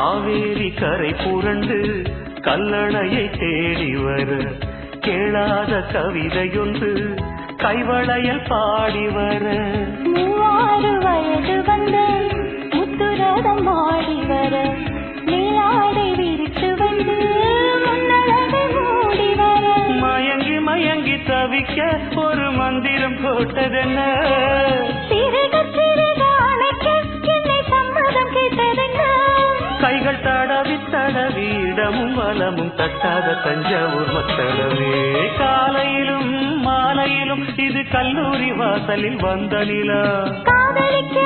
காவேரி கரை புரண்டு கல்லணையை தேடி வர கேளாத கவிதையொன்று கைவளையல் பாடி வர 6 வயது வந்து முத்துரதம் ஆடி வர நீலாடை விரித்து வந்து முன்னழகை மூடி வர மயங்கி மயங்கி தவிக்க ஒரு மந்திரம் போட்டதென்ன கைகள் தடவி தடவி இடமும் வலமும் தட்டாத தஞ்சாவூர் மக்களவே காலையிலும் மாலையிலும் இது கல்லூரி வாசலில் வந்த நிலா காதலிக்க